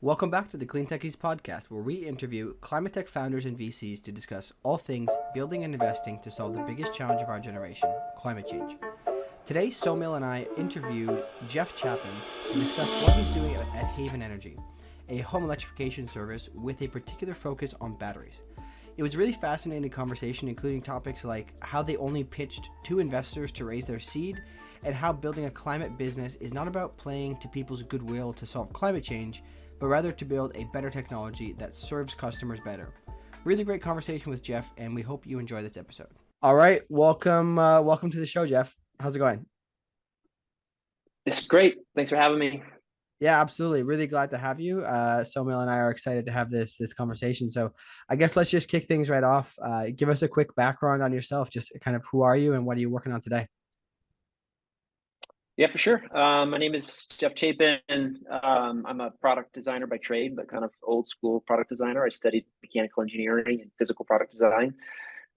Welcome back to the Clean Techies podcast, where we interview climate tech founders and VCs to discuss all things building and investing to solve the biggest challenge of our generation, climate change. Today, Somil and I interviewed Jeff Chapin to discuss what he's doing at Haven Energy, a home electrification service with a particular focus on batteries. It was a really fascinating conversation, including topics like how they only pitched 2 investors to raise their seed, and how building a climate business is not about playing to people's goodwill to solve climate change, but rather to build a better technology that serves customers better. Really great conversation with Jeff, and we hope you enjoy this episode. All right, welcome to the show, Jeff. How's it going? It's great. Thanks for having me. Yeah, absolutely. Really glad to have you. Somil and I are excited to have this conversation. So I guess let's just kick things right off. Give us a quick background on yourself, just kind of who are you and what are you working on today? Yeah, for sure. My name is Jeff Chapin. I'm a product designer by trade, but kind of old school product designer. I studied mechanical engineering and physical product design.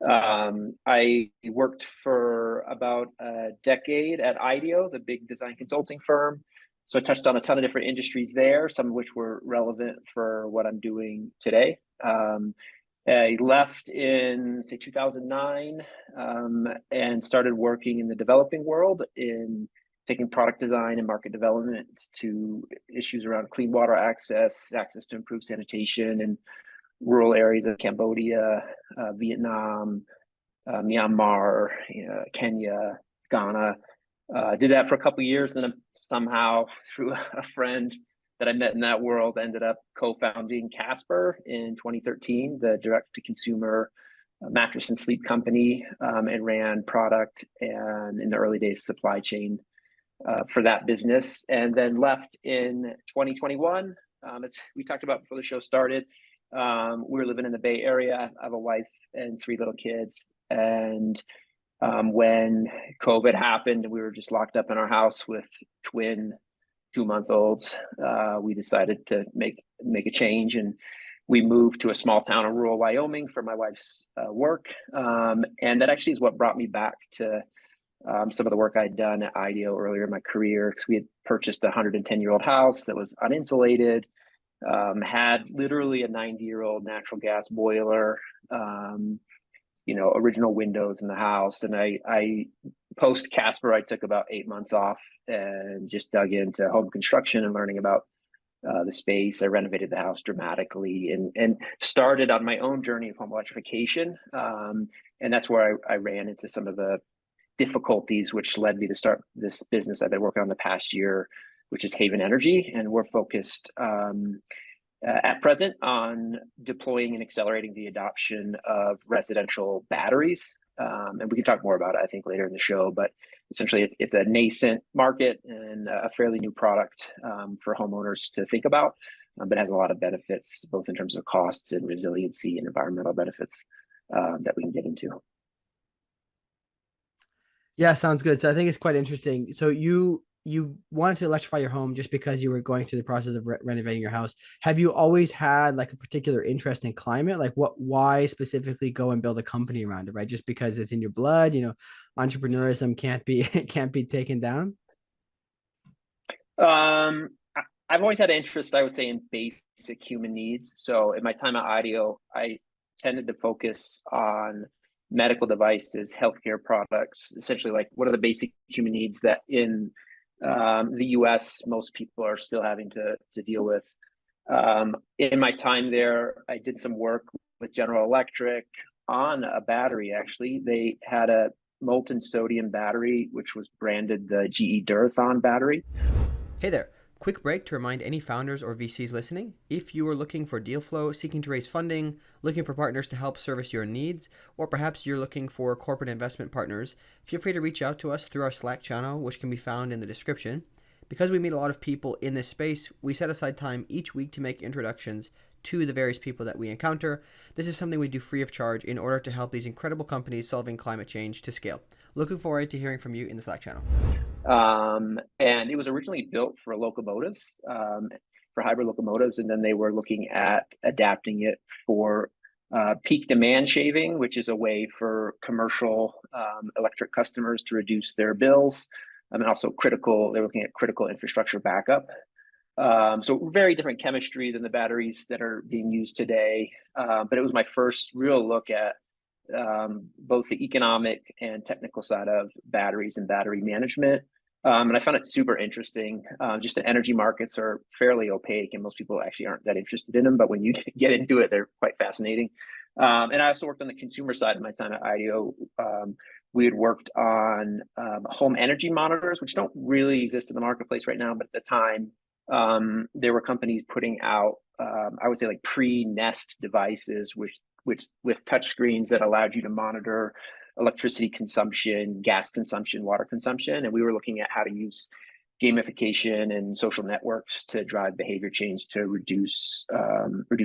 I worked for about a decade at IDEO, the big design consulting firm. So I touched on a ton of different industries there, some of which were relevant for what I'm doing today. I left in, say, 2009 and started working in the developing world in taking product design and market development to issues around clean water access to improved sanitation in rural areas of Cambodia, Vietnam, Myanmar, Kenya, Ghana. Did that for a couple of years, and then somehow through a friend that I met in that world, ended up co-founding Casper in 2013, the direct-to-consumer mattress and sleep company, and ran product and in the early days supply chain for that business, and then left in 2021. As we talked about before the show started, we were living in the Bay Area. I have a wife and 3 little kids, and when COVID happened, we were just locked up in our house with twin 2-month-olds. We decided to make a change, and we moved to a small town in rural Wyoming for my wife's work, and that actually is what brought me back to some of the work I'd done at IDEO earlier in my career, because we had purchased a 110-year-old house that was uninsulated, had literally a 90-year-old natural gas boiler, original windows in the house. And I post Casper, I took about 8 months off and just dug into home construction and learning about the space. I renovated the house dramatically and started on my own journey of home electrification. And that's where I ran into some of the difficulties, which led me to start this business I've been working on the past year, which is Haven Energy. And we're focused at present on deploying and accelerating the adoption of residential batteries. And we can talk more about it, I think, later in the show. But essentially, it's a nascent market and a fairly new product for homeowners to think about, but has a lot of benefits, both in terms of costs and resiliency and environmental benefits that we can get into. Yeah, sounds good. So I think it's quite interesting. So you wanted to electrify your home just because you were going through the process of renovating your house. Have you always had like a particular interest in climate? Like why specifically go and build a company around it, right? Just because it's in your blood, entrepreneurism can't be taken down. I've always had an interest, I would say, in basic human needs. So in my time at IDEO, I tended to focus on medical devices, healthcare products, essentially like what are the basic human needs that in the US, most people are still having to deal with. In my time there, I did some work with General Electric on a battery, actually. They had a molten sodium battery, which was branded the GE Durathon battery. Hey there. Quick break to remind any founders or VCs listening, if you are looking for deal flow, seeking to raise funding, looking for partners to help service your needs, or perhaps you're looking for corporate investment partners, feel free to reach out to us through our Slack channel, which can be found in the description. Because we meet a lot of people in this space, we set aside time each week to make introductions to the various people that we encounter. This is something we do free of charge in order to help these incredible companies solving climate change to scale. Looking forward to hearing from you in the Slack channel. And it was originally built for locomotives, for hybrid locomotives, and then they were looking at adapting it for peak demand shaving, which is a way for commercial electric customers to reduce their bills, and also they're looking at critical infrastructure backup. So very different chemistry than the batteries that are being used today. But it was my first real look at both the economic and technical side of batteries and battery management. And I found it super interesting. Just the energy markets are fairly opaque and most people actually aren't that interested in them. But when you get into it, they're quite fascinating. And I also worked on the consumer side of my time at IDEO. We had worked on home energy monitors, which don't really exist in the marketplace right now. But at the time, there were companies putting out, I would say, like pre-Nest devices, which with touch screens that allowed you to monitor electricity consumption, gas consumption, water consumption. And we were looking at how to use gamification and social networks to drive behavior change to reduce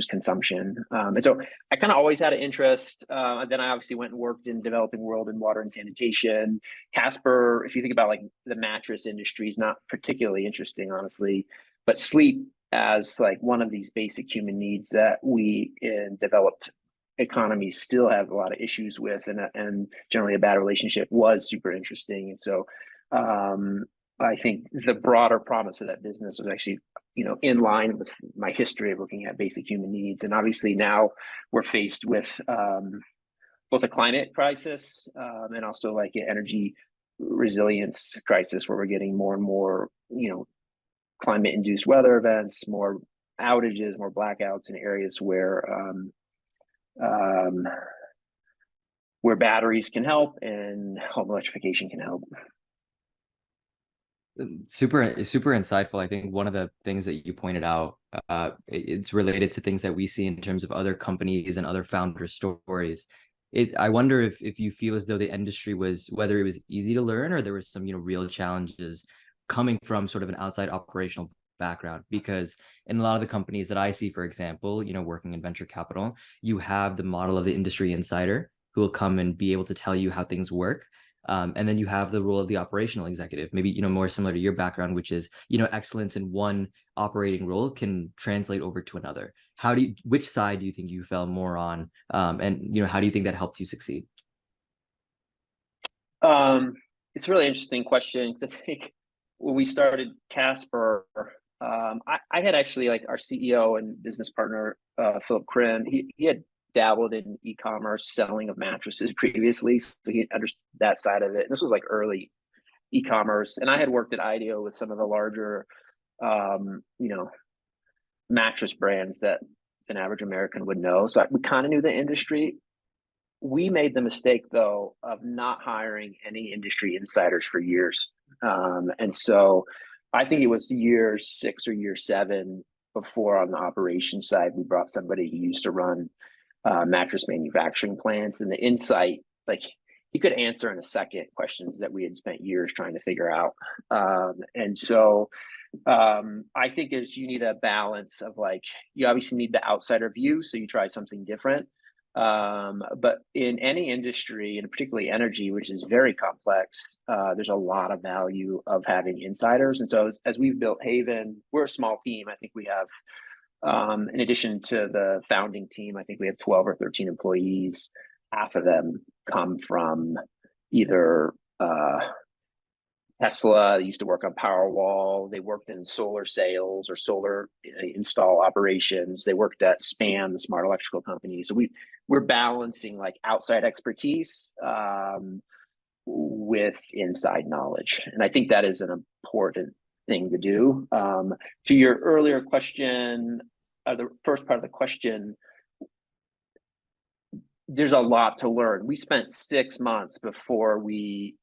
consumption. And so I kind of always had an interest. Then I obviously went and worked in developing world in water and sanitation. Casper, if you think about like the mattress industry, is not particularly interesting, honestly, but sleep as like one of these basic human needs that we in developed economies still have a lot of issues with, and generally a bad relationship, was super interesting. And so I think the broader promise of that business was actually, in line with my history of looking at basic human needs. And obviously now we're faced with both a climate crisis and also like an energy resilience crisis, where we're getting more and more, climate induced weather events, more outages, more blackouts in areas where batteries can help and home electrification can help. Super insightful. I think one of the things that you pointed out, it's related to things that we see in terms of other companies and other founder stories. I wonder if you feel as though the industry was, whether it was easy to learn or there was some, real challenges coming from sort of an outside operational background, because in a lot of the companies that I see, for example, working in venture capital, you have the model of the industry insider who will come and be able to tell you how things work. And then you have the role of the operational executive, maybe, more similar to your background, which is, excellence in one operating role can translate over to another. Which side do you think you fell more on? And, how do you think that helped you succeed? It's a really interesting question, because I think when we started Casper, I had actually, like, our CEO and business partner, Philip Krim, he had dabbled in e-commerce selling of mattresses previously, so he understood that side of it. And this was like early e-commerce, and I had worked at IDEO with some of the larger, mattress brands that an average American would know. So we kind of knew the industry. We made the mistake, though, of not hiring any industry insiders for years. And so I think it was year 6 or year 7 before, on the operations side, we brought somebody who used to run mattress manufacturing plants, and the insight, like, he could answer in a second questions that we had spent years trying to figure out. And so I think you need a balance of, like, you obviously need the outsider view, so you try something different. But in any industry, and particularly energy, which is very complex, there's a lot of value of having insiders. And so as we've built Haven, we're a small team. I think we have, in addition to the founding team, I think we have 12 or 13 employees. Half of them come from either Tesla, they used to work on Powerwall, they worked in solar sales or solar install operations, they worked at SPAN, the smart electrical company. So we're balancing, like, outside expertise with inside knowledge. And I think that is an important thing to do. To your earlier question, the first part of the question, there's a lot to learn. We spent 6 months before we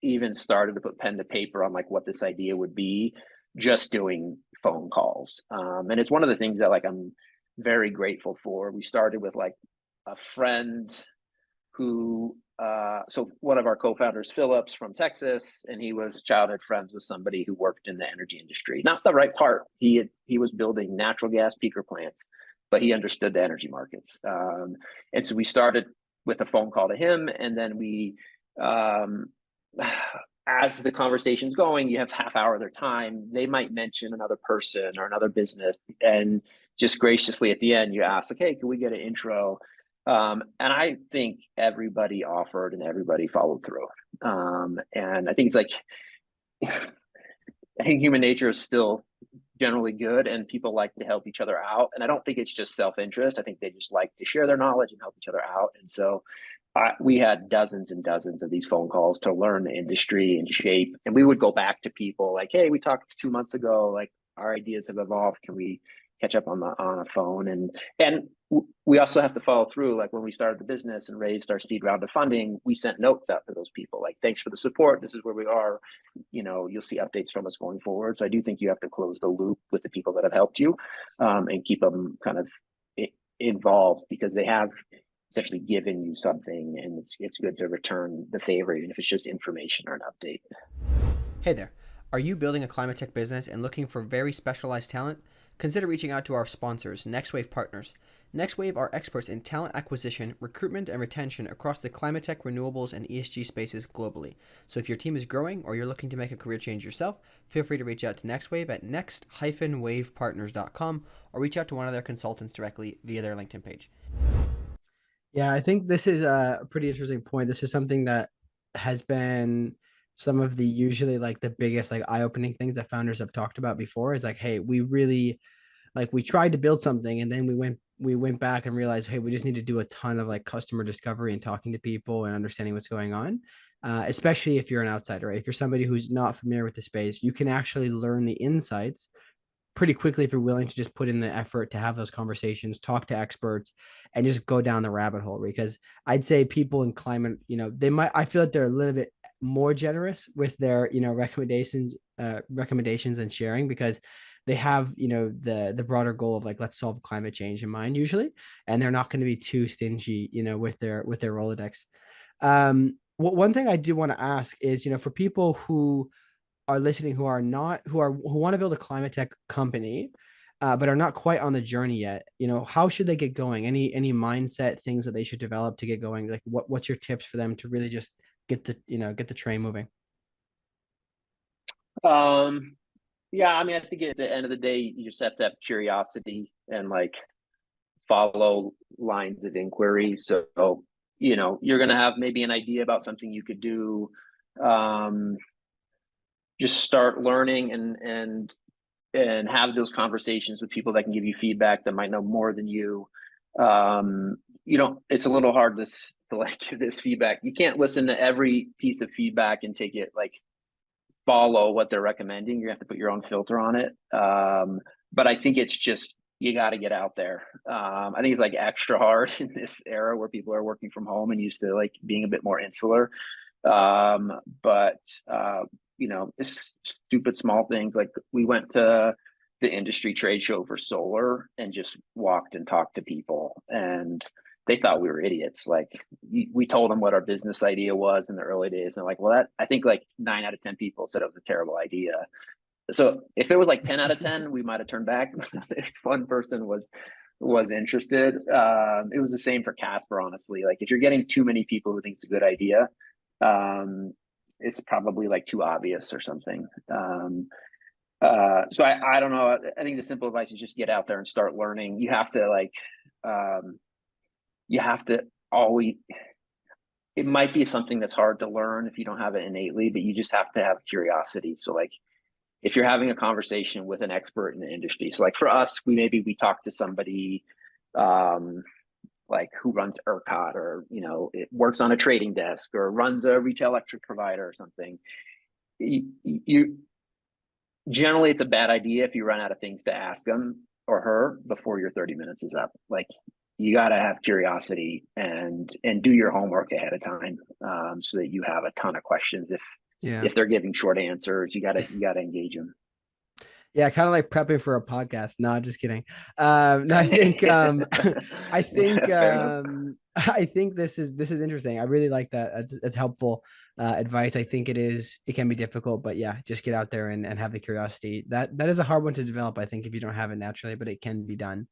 even started to put pen to paper on, like, what this idea would be, just doing phone calls. And it's one of the things that, like, I'm very grateful for. We started with, like, a friend who, so one of our co-founders, Phillips from Texas, and he was childhood friends with somebody who worked in the energy industry. Not the right part. He was building natural gas peaker plants, but he understood the energy markets. And so we started with a phone call to him, and then we, as the conversation's going, you have half hour of their time. They might mention another person or another business, and just graciously at the end, you ask, like, hey, can we get an intro? And I think everybody offered and everybody followed through. And I think it's like, I think human nature is still generally good, and people like to help each other out. And I don't think it's just self-interest. I think they just like to share their knowledge and help each other out. And so we had dozens and dozens of these phone calls to learn the industry and shape. And we would go back to people like, hey, we talked 2 months ago, like our ideas have evolved. Can we catch up on a phone? And we also have to follow through. Like when we started the business and raised our seed round of funding, we sent notes out to those people like, thanks for the support. This is where we are. You'll see updates from us going forward. So I do think you have to close the loop with the people that have helped you, and keep them kind of involved, because they have essentially given you something, and it's good to return the favor, even if it's just information or an update. Hey there. Are you building a climate tech business and looking for very specialized talent? Consider reaching out to our sponsors, NextWave Partners. NextWave are experts in talent acquisition, recruitment, and retention across the climate tech, renewables, and ESG spaces globally. So if your team is growing or you're looking to make a career change yourself, feel free to reach out to NextWave at next-wavepartners.com or reach out to one of their consultants directly via their LinkedIn page. Yeah, I think this is a pretty interesting point. This is something that has been some of the usually like the biggest like eye-opening things that founders have talked about before is like, hey, we really like we tried to build something and then we went back and realized, hey, we just need to do a ton of like customer discovery and talking to people and understanding what's going on. Especially if you're an outsider, right? If you're somebody who's not familiar with the space, you can actually learn the insights pretty quickly if you're willing to just put in the effort to have those conversations, talk to experts, and just go down the rabbit hole. Because I'd say people in climate, I feel like they're a little bit more generous with their, recommendations and sharing, because they have, the broader goal of like, let's solve climate change in mind usually, and they're not going to be too stingy, with their Rolodex. One thing I do want to ask is, for people who are listening who want to build a climate tech company, but are not quite on the journey yet, how should they get going? Any mindset things that they should develop to get going? Like what's your tips for them to really just get the train moving? Yeah, I mean, I think at the end of the day, you just have to have curiosity and like follow lines of inquiry. So, you're going to have maybe an idea about something you could do. Just start learning and have those conversations with people that can give you feedback that might know more than you. It's a little hard to like give this feedback. You can't listen to every piece of feedback and take it like follow what they're recommending. You have to put your own filter on it. But I think it's just, you got to get out there. I think it's like extra hard in this era where people are working from home and used to like being a bit more insular. It's stupid small things. Like we went to the industry trade show for solar and just walked and talked to people, and they thought we were idiots. Like we told them what our business idea was in the early days, and they're like, well, I think like 9 out of 10 people said it was a terrible idea. So if it was like 10 out of 10, we might have turned back. This one person was interested. It was the same for Casper, honestly. Like if you're getting too many people who think it's a good idea, it's probably like too obvious or something. So I don't know. I think the simple advice is just get out there and start learning. You have to always, it might be something that's hard to learn if you don't have it innately, but you just have to have curiosity. So like, if you're having a conversation with an expert in the industry, so like for us, we talk to somebody, like who runs ERCOT, or it works on a trading desk, or runs a retail electric provider or something. You generally, it's a bad idea if you run out of things to ask them or her before your 30 minutes is up. Like you got to have curiosity and do your homework ahead of time, so that you have a ton of questions. If they're giving short answers, you gotta engage them. Yeah, kind of like prepping for a podcast. No, just kidding. No, I think I think this is interesting. I really like that. It's helpful advice. I think it can be difficult, but yeah, just get out there and have the curiosity. That is a hard one to develop, I think, if you don't have it naturally, but it can be done.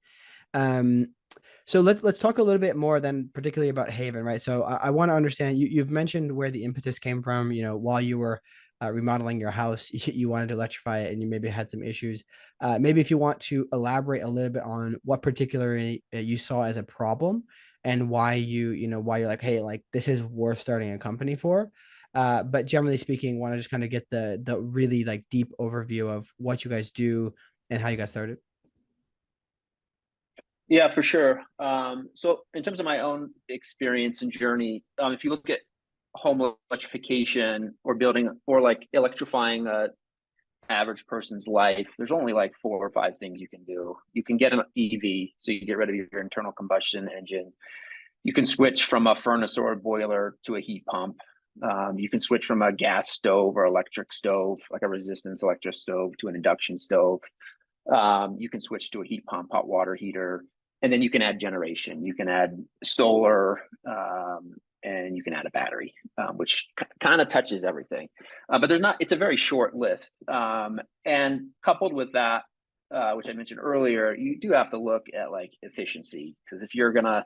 So let's talk a little bit more then, particularly about Haven, right? So I want to understand, you've mentioned where the impetus came from. While you were remodeling your house, you wanted to electrify it, and you maybe had some issues. Maybe if you want to elaborate a little bit on what particularly you saw as a problem, and why why you're like, hey, like this is worth starting a company for. But generally speaking, want to just kind of get the really like deep overview of what you guys do, and how you got started? Yeah, for sure. So in terms of my own experience and journey, if you look at home electrification or building or like electrifying a average person's life, there's only like 4 or 5 things you can do. You can get an EV, so you get rid of your internal combustion engine. You can switch from a furnace or a boiler to a heat pump. You can switch from a gas stove or electric stove, like a resistance electric stove, to an induction stove. You can switch to a heat pump, hot water heater, and then you can add generation. You can add solar, and you can add a battery, which kind of touches everything. But there's not, it's a very short list. And coupled with that, which I mentioned earlier, you do have to look at like efficiency, because if you're going to,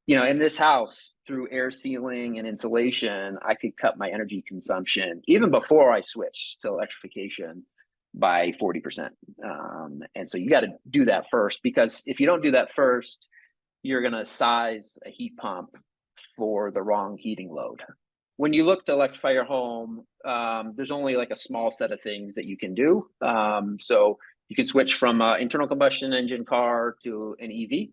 in this house, through air sealing and insulation, I could cut my energy consumption even before I switched to electrification by 40%. And so you got to do that first, because if you don't do that first, you're going to size a heat pump for the wrong heating load. When you look to electrify your home, there's only like a small set of things that you can do. So you can switch from an internal combustion engine car to an EV.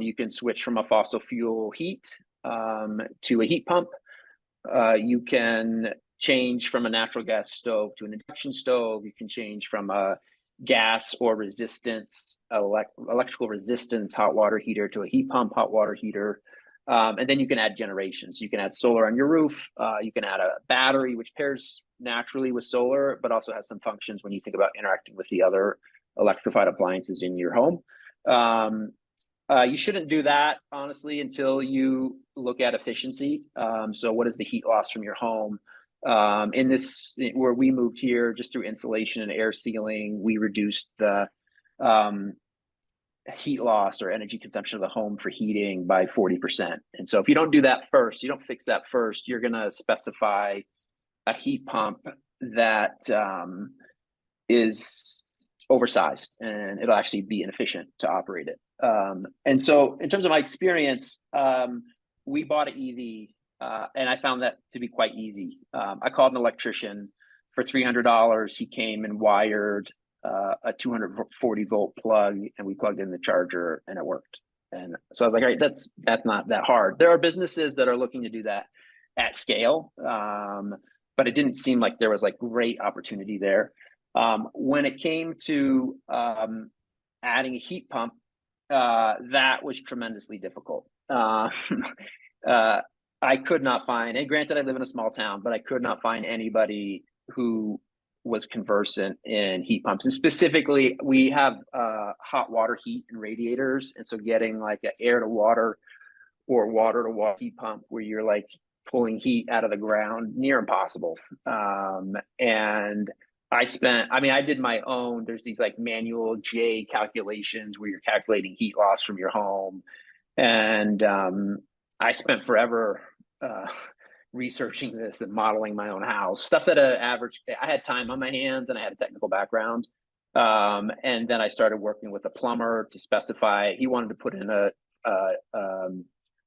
You can switch from a fossil fuel heat to a heat pump. You can change from a natural gas stove to an induction stove. You can change from a gas or electrical resistance hot water heater to a heat pump hot water heater. And then you can add generations. You can add solar on your roof. You can add a battery, which pairs naturally with solar, but also has some functions when you think about interacting with the other electrified appliances in your home. You shouldn't do that, honestly, until you look at efficiency. So what is the heat loss from your home? Where we moved here, just through insulation and air sealing, we reduced the heat loss or energy consumption of the home for heating by 40%. And so if you don't do that first, you don't fix that first, you're going to specify a heat pump that is oversized, and it'll actually be inefficient to operate it. And so in terms of my experience, we bought an EV, and I found that to be quite easy. I called an electrician for $300. He came and wired a 240 volt plug, and we plugged in the charger, and it worked. And so I was like, all right, that's not that hard. There are businesses that are looking to do that at scale, but it didn't seem like there was like great opportunity there. When it came to adding a heat pump, that was tremendously difficult. I could not find, and granted, I live in a small town, but I could not find anybody who was conversant in heat pumps. And specifically, we have hot water heat and radiators. And so getting like an air to water or water to water heat pump where you're like pulling heat out of the ground, near impossible. And I did my own, there's these like manual J calculations where you're calculating heat loss from your home. And I spent forever researching this and modeling my own house, stuff that I had time on my hands and I had a technical background. And then I started working with a plumber to specify, he wanted to put in a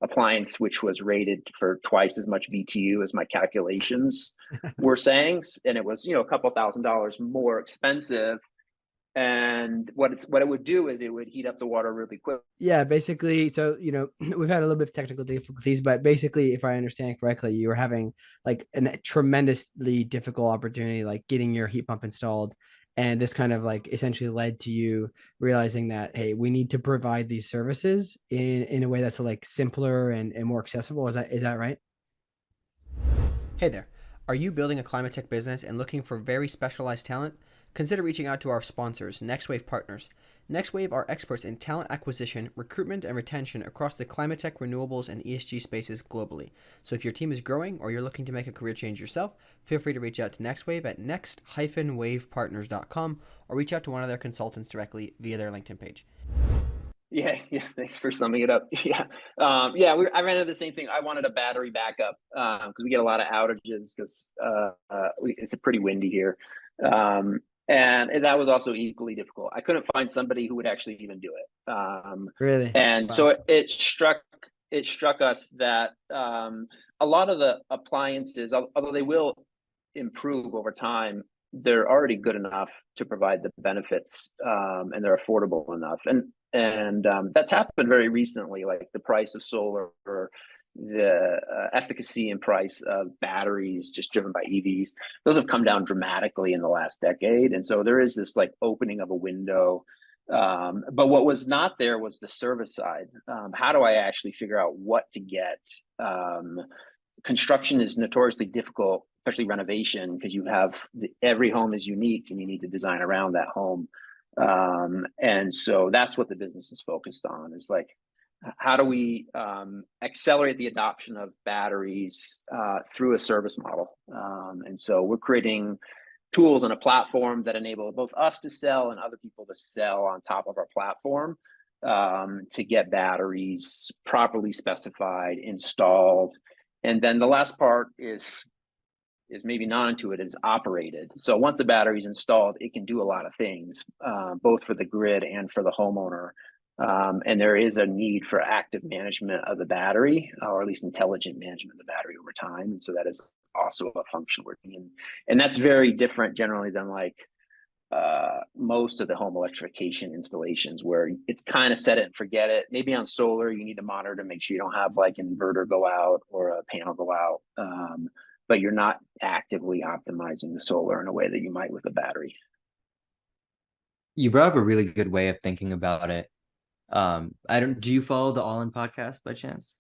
appliance which was rated for twice as much BTU as my calculations were saying, and it was a couple $1,000s more expensive. And what it would do is it would heat up the water really quick. Yeah, basically. So we've had a little bit of technical difficulties, but basically, if I understand correctly, you were having like a tremendously difficult opportunity, like getting your heat pump installed. And this kind of like essentially led to you realizing that, hey, we need to provide these services in a way that's like simpler and more accessible. Is that right? Hey there. Are you building a climate tech business and looking for very specialized talent? Consider reaching out to our sponsors, NextWave Partners. NextWave are experts in talent acquisition, recruitment, and retention across the climate tech, renewables, and ESG spaces globally. So if your team is growing or you're looking to make a career change yourself, feel free to reach out to NextWave at next-wavepartners.com or reach out to one of their consultants directly via their LinkedIn page. Yeah. Thanks for summing it up. I ran into the same thing. I wanted a battery backup because we get a lot of outages because it's pretty windy here. And that was also equally difficult. I couldn't find somebody who would actually even do it. Really? And Wow. so it struck us that a lot of the appliances, although they will improve over time, they're already good enough to provide the benefits, and they're affordable enough. And that's happened very recently, like the price of solar, or the efficacy and price of batteries just driven by EVs. Those have come down dramatically in the last decade. And so there is this like opening of a window. But what was not there was the service side. How do I actually figure out what to get? Construction is notoriously difficult, especially renovation, because you have every home is unique and you need to design around that home. And so that's what the business is focused on, is like, how do we accelerate the adoption of batteries through a service model? And so we're creating tools and a platform that enable both us to sell and other people to sell on top of our platform, to get batteries properly specified, installed. And then the last part is maybe non-intuitive, is operated. So once the battery is installed, it can do a lot of things, both for the grid and for the homeowner. And there is a need for active management of the battery, or at least intelligent management of the battery over time. And so that is also a function we're doing. And that's very different generally than like most of the home electrification installations, where it's kind of set it and forget it. Maybe on solar, you need to monitor to make sure you don't have like an inverter go out or a panel go out. But you're not actively optimizing the solar in a way that you might with a battery. You brought up a really good way of thinking about it. Do you follow the All In podcast by chance?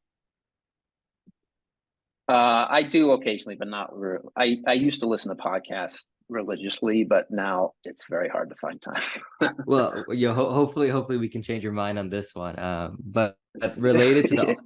I do occasionally, but not really. I used to listen to podcasts religiously, but now it's very hard to find time. Well, hopefully we can change your mind on this one. But related to the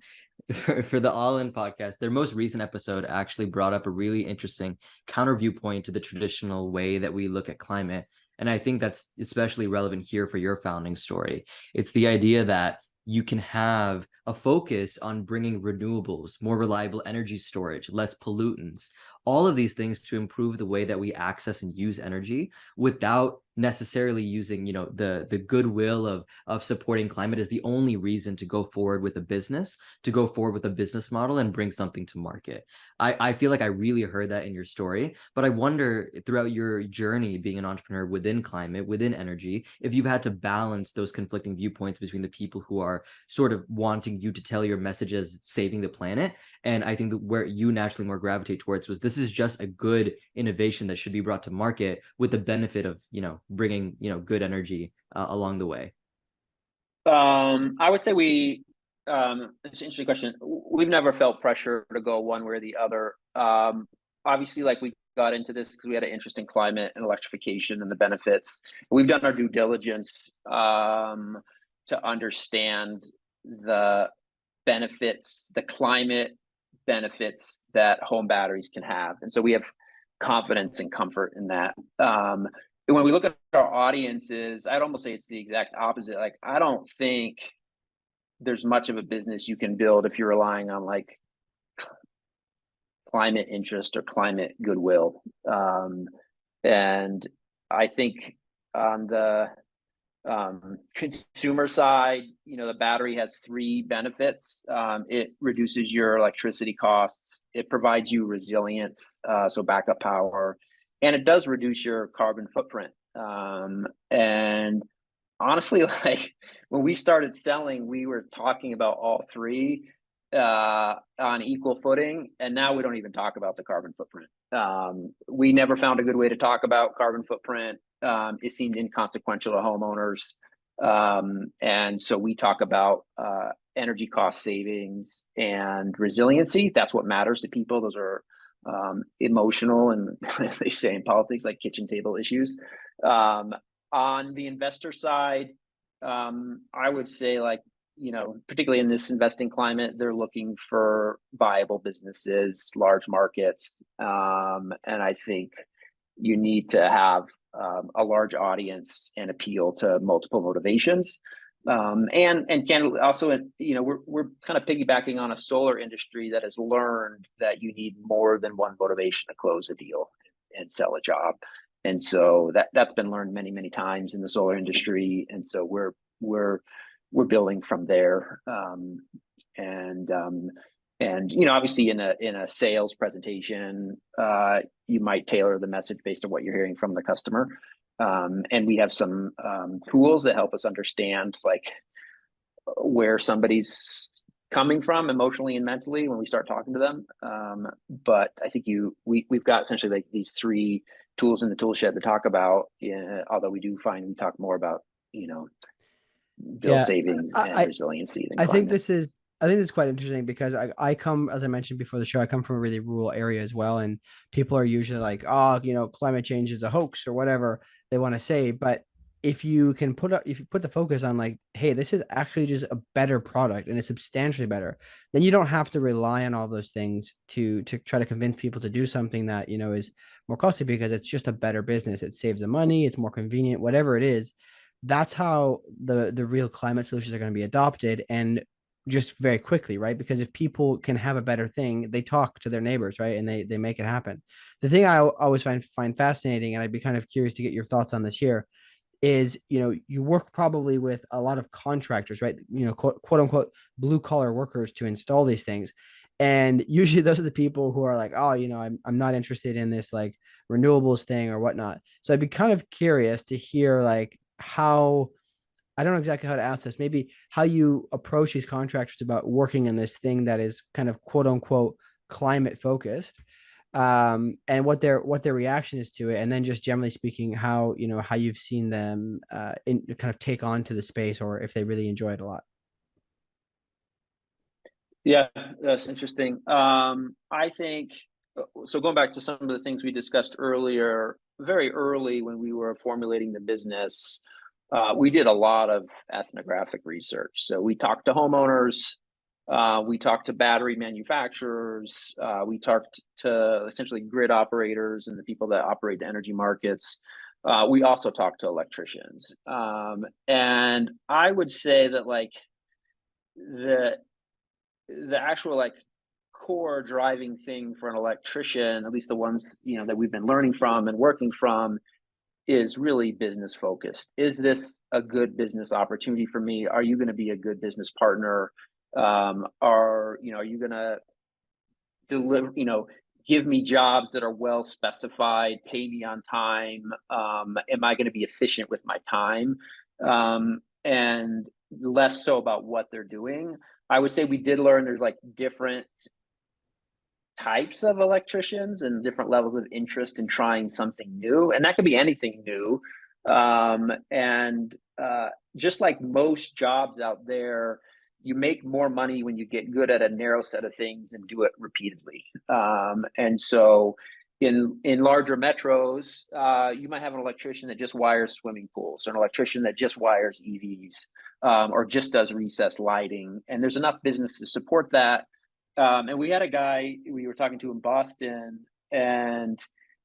for the All In podcast, their most recent episode actually brought up a really interesting counter viewpoint to the traditional way that we look at climate. And I think that's especially relevant here for your founding story. It's the idea that you can have a focus on bringing renewables, more reliable energy storage, less pollutants, all of these things to improve the way that we access and use energy without necessarily using, the goodwill of supporting climate as the only reason to go forward with a business, to go forward with a business model and bring something to market. I feel like I really heard that in your story, but I wonder, throughout your journey being an entrepreneur within climate, within energy, if you've had to balance those conflicting viewpoints between the people who are sort of wanting you to tell your message as saving the planet. And I think that where you naturally more gravitate towards was, this is just a good innovation that should be brought to market with the benefit of, bringing, good energy along the way. I would say it's an interesting question. We've never felt pressure to go one way or the other. Obviously, like, we got into this because we had an interest in climate and electrification and the benefits. We've done our due diligence to understand the benefits, the climate benefits that home batteries can have. And so we have confidence and comfort in that. When we look at our audiences, I'd almost say it's the exact opposite. Like, I don't think there's much of a business you can build if you're relying on like climate interest or climate goodwill. And I think on the consumer side, the battery has three benefits. It reduces your electricity costs. It provides you resilience, so backup power, and it does reduce your carbon footprint. And honestly, like, when we started selling, we were talking about all three on equal footing, and now we don't even talk about the carbon footprint. We never found a good way to talk about carbon footprint. It seemed inconsequential to homeowners. And so we talk about energy cost savings and resiliency. That's what matters to people. Those are emotional, and as they say in politics, like kitchen table issues. On the investor side, I would say, like, particularly in this investing climate, they're looking for viable businesses, large markets. And I think you need to have a large audience and appeal to multiple motivations. And can also, we're kind of piggybacking on a solar industry that has learned that you need more than one motivation to close a deal and sell a job. And so that's been learned many, many times in the solar industry. And so we're building from there. And obviously in a sales presentation, you might tailor the message based on what you're hearing from the customer. And we have some tools that help us understand like where somebody's coming from emotionally and mentally when we start talking to them. But I think we've got essentially like these three tools in the tool shed to talk about. Although we talk more about bill savings and resiliency than I climate. I think this is quite interesting because I come, as I mentioned before the show, I come from a really rural area as well. And people are usually like, oh, climate change is a hoax or whatever they want to say. But if you put the focus on like, hey, this is actually just a better product and it's substantially better, then you don't have to rely on all those things to try to convince people to do something that, is more costly because it's just a better business. It saves them money, it's more convenient, whatever it is. That's how the real climate solutions are going to be adopted. And just very quickly, right? Because if people can have a better thing, they talk to their neighbors, right? And they make it happen. The thing I always find fascinating, and I'd be kind of curious to get your thoughts on this here, is you work probably with a lot of contractors, right? Quote unquote blue collar workers to install these things. And usually those are the people who are like, oh, I'm not interested in this like renewables thing or whatnot. So I'd be kind of curious to hear like how, I don't know exactly how to ask this. Maybe how you approach these contractors about working in this thing that is kind of quote unquote climate focused, and what their reaction is to it, and then just generally speaking, how you've seen them kind of take on to the space, or if they really enjoy it a lot. Yeah, that's interesting. I think so. Going back to some of the things we discussed earlier, very early when we were formulating the business, we did a lot of ethnographic research. So we talked to homeowners, we talked to battery manufacturers, we talked to essentially grid operators and the people that operate the energy markets. We also talked to electricians. And I would say that like the actual like core driving thing for an electrician, at least the ones that we've been learning from and working from, is really business focused. Is this a good business opportunity for me? Are you going to be a good business partner? Are you going to deliver, give me jobs that are well specified, pay me on time? Am I going to be efficient with my time? And less so about what they're doing. I would say we did learn there's like different types of electricians and different levels of interest in trying something new, and that could be anything new. Just like most jobs out there, you make more money when you get good at a narrow set of things and do it repeatedly. And so in larger metros, you might have an electrician that just wires swimming pools, or an electrician that just wires EVs, or just does recessed lighting, and there's enough business to support that. And we had a guy we were talking to in Boston, and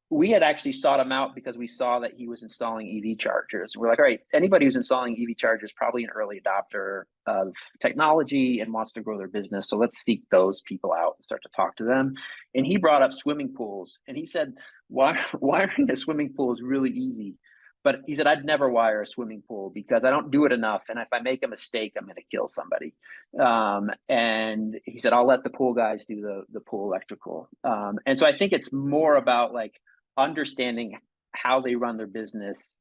we had actually sought him out because we saw that he was installing EV chargers. We're like, all right, anybody who's installing EV chargers, probably an early adopter of technology and wants to grow their business. So let's seek those people out and start to talk to them. And he brought up swimming pools, and he said, wiring a swimming pool is really easy. But he said, I'd never wire a swimming pool because I don't do it enough. And if I make a mistake, I'm going to kill somebody. And he said, I'll let the pool guys do the pool electrical. And so I think it's more about like understanding how they run their business,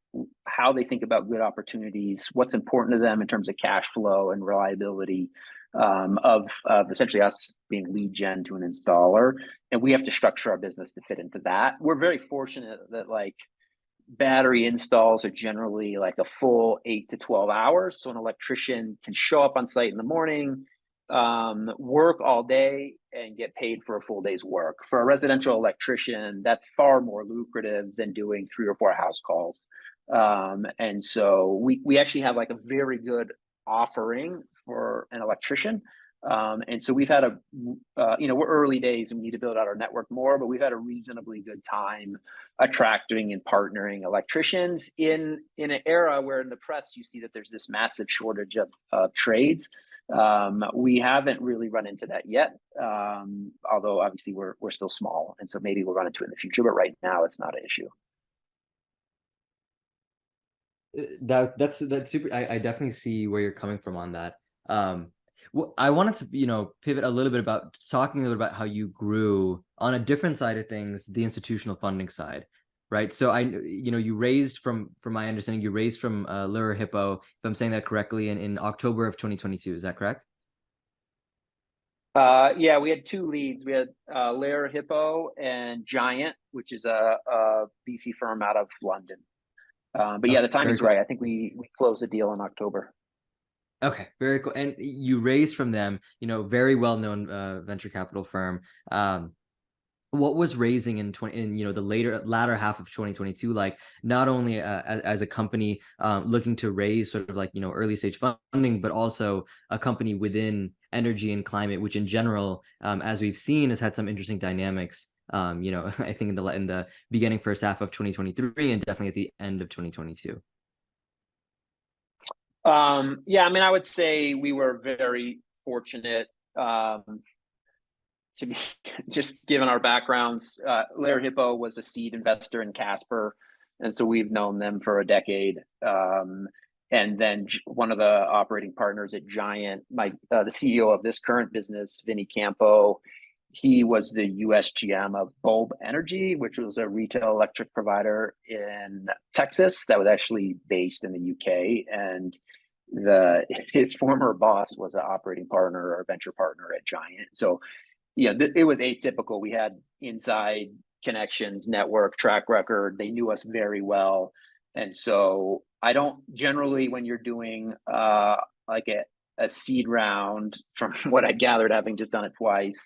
how they think about good opportunities, what's important to them in terms of cash flow and reliability, of essentially us being lead gen to an installer. And we have to structure our business to fit into that. We're very fortunate that like battery installs are generally like a full 8 to 12 hours. So an electrician can show up on site in the morning, work all day, and get paid for a full day's work. For a residential electrician, that's far more lucrative than doing 3 or 4 house calls. And so we actually have like a very good offering for an electrician. And so we've had we're early days and we need to build out our network more, but we've had a reasonably good time attracting and partnering electricians in an era where in the press you see that there's this massive shortage of trades. We haven't really run into that yet, although obviously we're still small, and so maybe we'll run into it in the future, but right now it's not an issue. That's super. I definitely see where you're coming from on that. Well, I wanted to, pivot a little bit about talking a little about how you grew on a different side of things, the institutional funding side, right? So you raised from my understanding, you raised from Lure Hippo, if I'm saying that correctly, in October of 2022. Is that correct? Yeah, we had two leads. We had Lair Hippo and Giant, which is a VC firm out of London. But yeah, Okay, the very timing's cool. right. I think we closed the deal in October. Okay, very cool. And you raised from them, very well-known venture capital firm. What was raising in the latter half of 2022 like, not only as a company looking to raise sort of like early stage funding, but also a company within energy and climate, which in general, as we've seen, has had some interesting dynamics. I think in the beginning first half of 2023 and definitely at the end of 2022. Yeah, I mean, I would say we were very fortunate to be just given our backgrounds. Lair Hippo was a seed investor in Casper, and so we've known them for a decade. And then one of the operating partners at Giant, the CEO of this current business, Vinny Campo, he was the US GM of Bulb Energy, which was a retail electric provider in Texas that was actually based in the UK. And his former boss was an operating partner or venture partner at Giant. So yeah, it was atypical. We had inside connections, network, track record. They knew us very well. And so I don't generally, when you're doing like a seed round, from what I gathered, having just done it twice,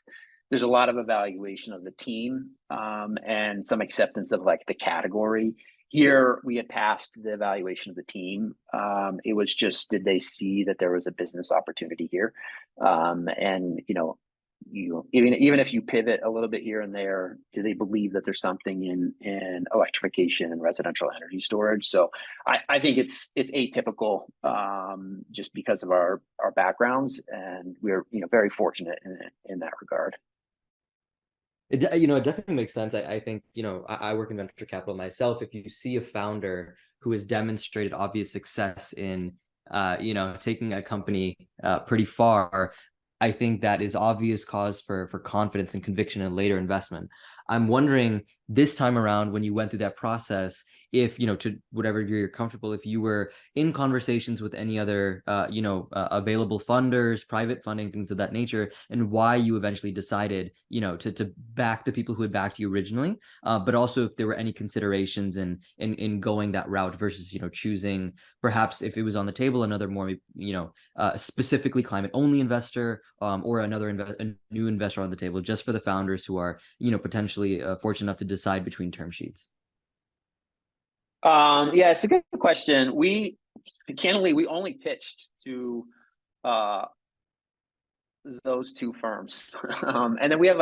there's a lot of evaluation of the team and some acceptance of like the category. Here, we had passed the evaluation of the team. It was just, did they see that there was a business opportunity here? And even if you pivot a little bit here and there, do they believe that there's something in electrification and residential energy storage? So I think it's atypical just because of our backgrounds, and we're very fortunate in that regard. It definitely makes sense. I think, I work in venture capital myself. If you see a founder who has demonstrated obvious success in, taking a company pretty far, I think that is obvious cause for confidence and conviction in later investment. I'm wondering this time around, when you went through that process, if, to whatever degree you're comfortable, if you were in conversations with any other, available funders, private funding, things of that nature, and why you eventually decided, to back the people who had backed you originally, but also if there were any considerations in going that route versus, choosing perhaps, if it was on the table, another more, specifically climate only investor, or a new investor on the table, just for the founders who are, potentially fortunate enough to decide between term sheets. Yeah, it's a good question. We only pitched to those two firms. And then we have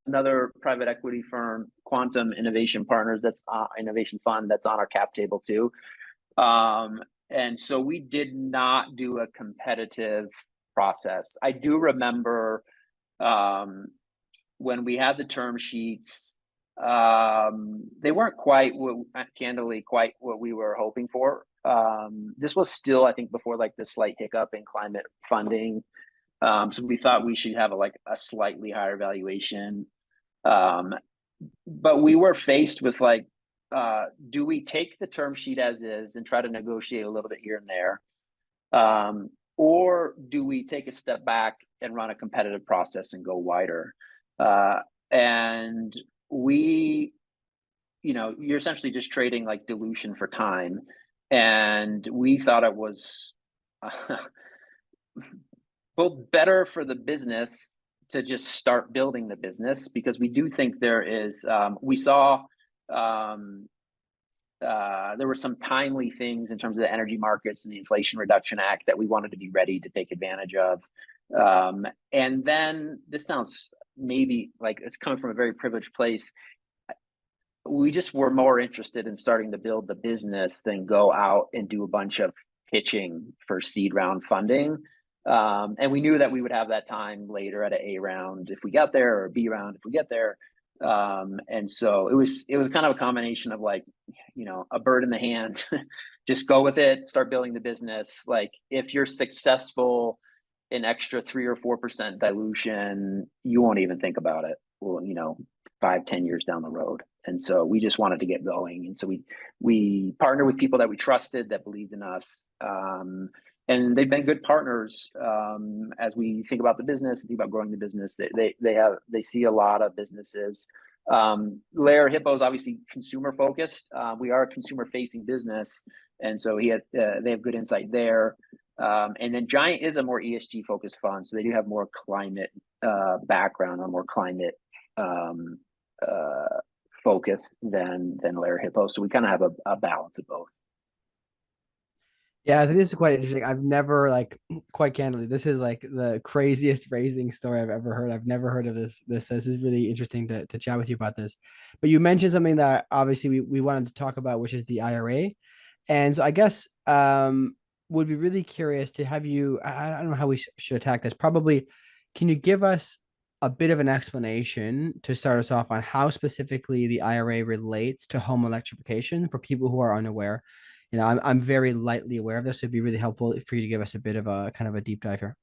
another private equity firm, Quantum Innovation Partners, that's innovation fund that's on our cap table too. And so we did not do a competitive process. I do remember when we had the term sheets, they weren't candidly quite what we were hoping for. This was still, I think, before like the slight hiccup in climate funding. So we thought we should have a slightly higher valuation. But we were faced with do we take the term sheet as is and try to negotiate a little bit here and there? Or do we take a step back and run a competitive process and go wider? And you're essentially just trading like dilution for time. And we thought it was both better for the business to just start building the business, because we do think there is, we saw there were some timely things in terms of the energy markets and the Inflation Reduction Act that we wanted to be ready to take advantage of. And then this sounds maybe like it's coming from a very privileged place. We just were more interested in starting to build the business than go out and do a bunch of pitching for seed round funding. And we knew that we would have that time later at an A round if we got there, or a B round if we get there. And so it was kind of a combination of a bird in the hand, just go with it, start building the business. Like if you're successful an extra 3 or 4% dilution, you won't even think about it. Well, 5-10 years down the road. And so we just wanted to get going. And so we partnered with people that we trusted, that believed in us. And they've been good partners as we think about the business, think about growing the business. They see a lot of businesses. Lair Hippo is obviously consumer focused. We are a consumer facing business, and so they have good insight there. And then Giant is a more ESG focused fund, so they do have more climate background or more climate focus than Lair Hippo. So we kind of have a balance of both. Yeah, I think this is quite interesting. I've never, like, quite candidly, this is like the craziest raising story I've ever heard. I've never heard of this. This is really interesting to chat with you about this. But you mentioned something that obviously we wanted to talk about, which is the IRA. And so I guess would be really curious to have you, I don't know how we should attack this. Probably, can you give us a bit of an explanation to start us off on how specifically the IRA relates to home electrification for people who are unaware? I'm very lightly aware of this. So it'd be really helpful for you to give us a bit of a kind of a deep dive here.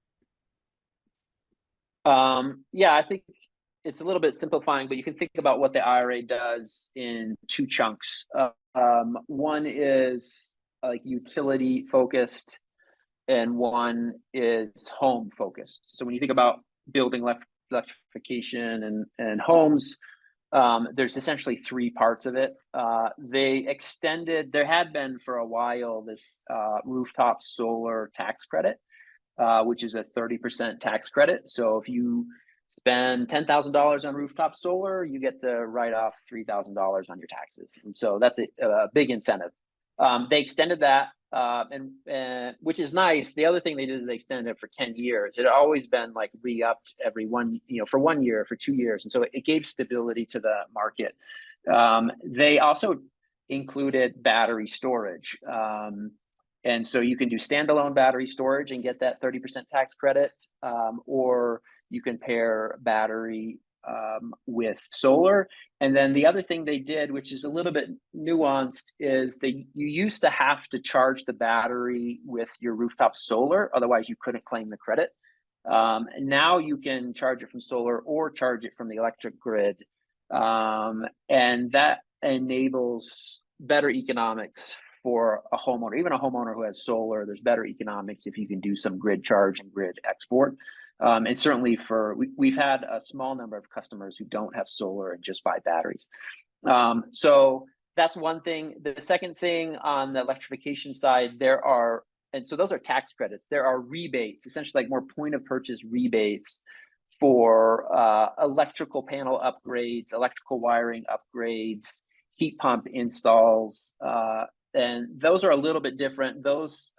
Yeah, I think it's a little bit simplifying, but you can think about what the IRA does in two chunks. One is like utility focused, and one is home focused. So when you think about building electrification and homes, there's essentially three parts of it. There had been for a while this rooftop solar tax credit, which is a 30% tax credit. So if you spend $10,000 on rooftop solar, you get to write off $3,000 on your taxes. And so that's a big incentive. They extended that, and which is nice. The other thing they did is they extended it for 10 years. It had always been like re-upped every for 1 year, for 2 years. And so it gave stability to the market. They also included battery storage. And so you can do standalone battery storage and get that 30% tax credit, or you can pair battery with solar. And then the other thing they did, which is a little bit nuanced, is you used to have to charge the battery with your rooftop solar, otherwise you couldn't claim the credit. And now you can charge it from solar or charge it from the electric grid, and that enables better economics for a homeowner. Even a homeowner who has solar, there's better economics if you can do some grid charge and grid export. And certainly we've had a small number of customers who don't have solar and just buy batteries. So that's one thing. The second thing on the electrification side, so those are tax credits. There are rebates, essentially like more point of purchase rebates for electrical panel upgrades, electrical wiring upgrades, heat pump installs, and those are a little bit different. Those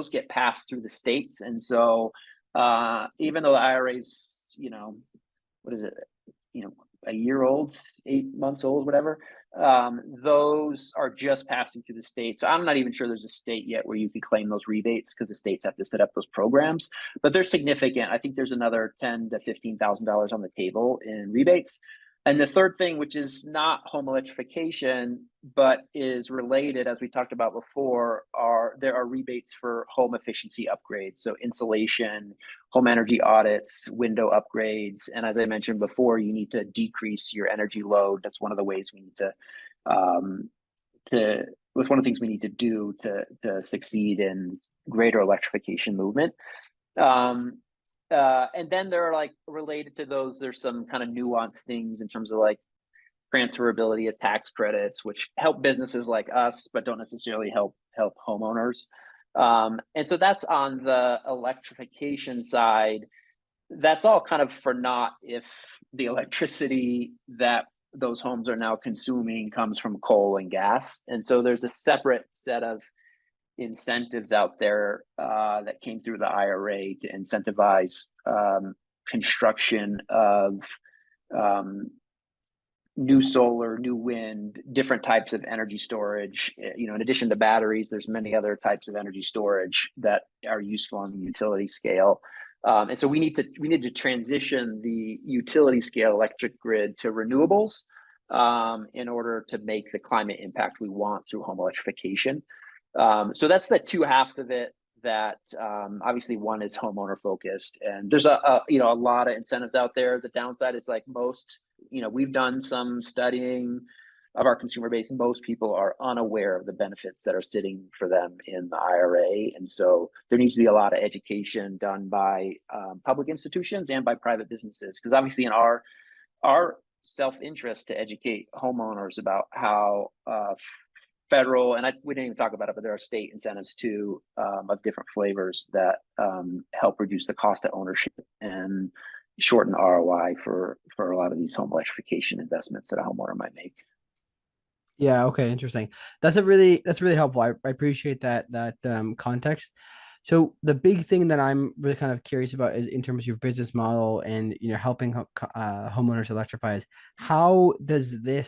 get passed through the states, and so even though the IRA is, what is it, a year old, 8 months old, whatever, those are just passing through the state. So I'm not even sure there's a state yet where you can claim those rebates, because the states have to set up those programs. But they're significant. I think there's another $10,000 to $15,000 on the table in rebates. And the third thing, which is not home electrification, but is related, as we talked about before, there are rebates for home efficiency upgrades. So insulation, home energy audits, window upgrades. And as I mentioned before, you need to decrease your energy load. That's one of the ways we need it's one of the things we need to do to succeed in greater electrification movement. And then there are, like, related to those, there's some kind of nuanced things in terms of like transferability of tax credits, which help businesses like us, but don't necessarily help homeowners. And so that's on the electrification side. That's all kind of for naught if the electricity that those homes are now consuming comes from coal and gas. And so there's a separate set of incentives out there that came through the IRA to incentivize construction of new solar, new wind, different types of energy storage. In addition to batteries, there's many other types of energy storage that are useful on the utility scale. And so we need to transition the utility scale electric grid to renewables in order to make the climate impact we want through home electrification. So that's the two halves of it. that obviously one is homeowner focused, and there's a lot of incentives out there. The downside is like most, we've done some studying of our consumer base. Most people are unaware of the benefits that are sitting for them in the IRA. And so there needs to be a lot of education done by public institutions and by private businesses, because obviously in our self-interest to educate homeowners about how federal, and we didn't even talk about it, but there are state incentives too, of different flavors that help reduce the cost of ownership and shorten ROI for a lot of these home electrification investments that a homeowner might make. Yeah. Okay. Interesting. That's really helpful. I appreciate that context. So the big thing that I'm really kind of curious about is in terms of your business model and helping homeowners electrify is how does the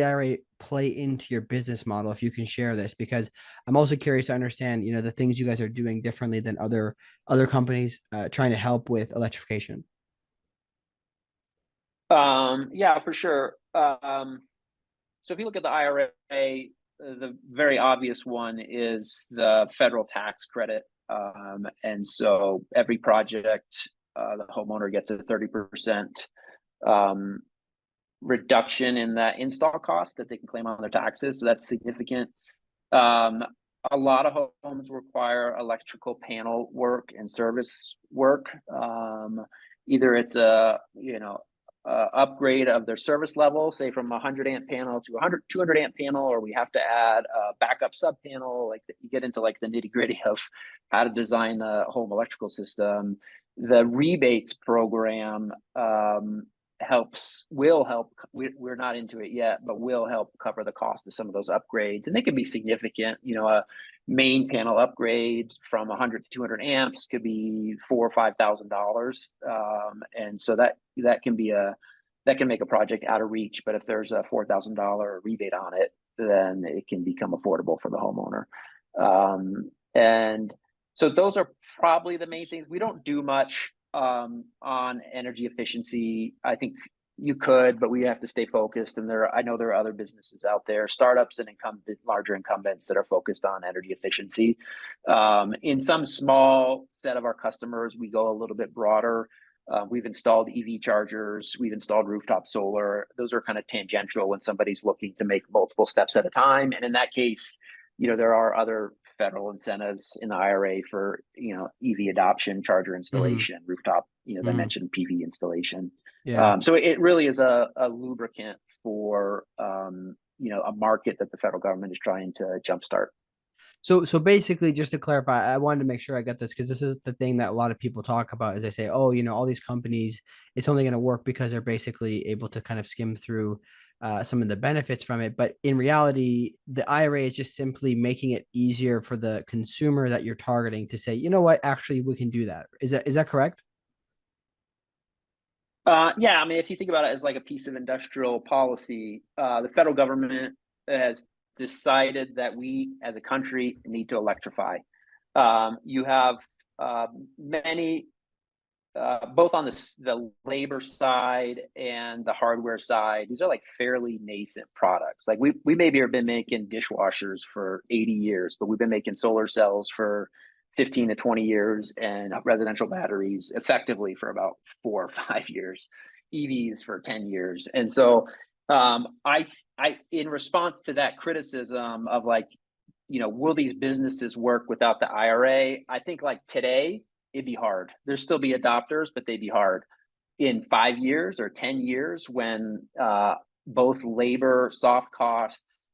IRA play into your business model, if you can share this, because I'm also curious to understand the things you guys are doing differently than other companies trying to help with electrification. Yeah, for sure. So if you look at the IRA, the very obvious one is the federal tax credit. And so every project, the homeowner gets a 30% reduction in that install cost that they can claim on their taxes. So that's significant. A lot of homes require electrical panel work and service work. Either it's a upgrade of their service level, say from a 100 amp panel to a 200 amp panel, or we have to add a backup sub panel. Like you get into like the nitty gritty of how to design a home electrical system. The rebates program will help. We're not into it yet, but will help cover the cost of some of those upgrades, and they can be significant. A main panel upgrade from 100 to 200 amps could be $4,000 or $5,000, and so that can make a project out of reach. But if there's a $4,000 rebate on it, then it can become affordable for the homeowner. And so those are probably the main things. We don't do much on energy efficiency. I think you could, but we have to stay focused. And I know there are other businesses out there, startups and larger incumbents that are focused on energy efficiency. In some small set of our customers, we go a little bit broader. We've installed EV chargers. We've installed rooftop solar. Those are kind of tangential when somebody's looking to make multiple steps at a time. And in that case, there are other federal incentives in the IRA for EV adoption, charger installation, rooftop, as I mentioned, PV installation. Yeah. So it really is a lubricant for a market that the federal government is trying to jumpstart. So basically, just to clarify, I wanted to make sure I got this, because this is the thing that a lot of people talk about, is they say, oh, all these companies, it's only going to work because they're basically able to kind of skim through some of the benefits from it. But in reality, the IRA is just simply making it easier for the consumer that you're targeting to say, you know what, actually, we can do that. Is that correct? Yeah, I mean, if you think about it as like a piece of industrial policy, the federal government has decided that we as a country need to electrify. You have many, both on the labor side and the hardware side, these are like fairly nascent products. Like we maybe have been making dishwashers for 80 years, but we've been making solar cells for 15 to 20 years and residential batteries effectively for about 4 or 5 years, EVs for 10 years. And so I in response to that criticism of like, will these businesses work without the IRA? I think like today, it'd be hard. There'll still be adopters, but they'd be hard. In 5 years or 10 years, when both labor, soft costs,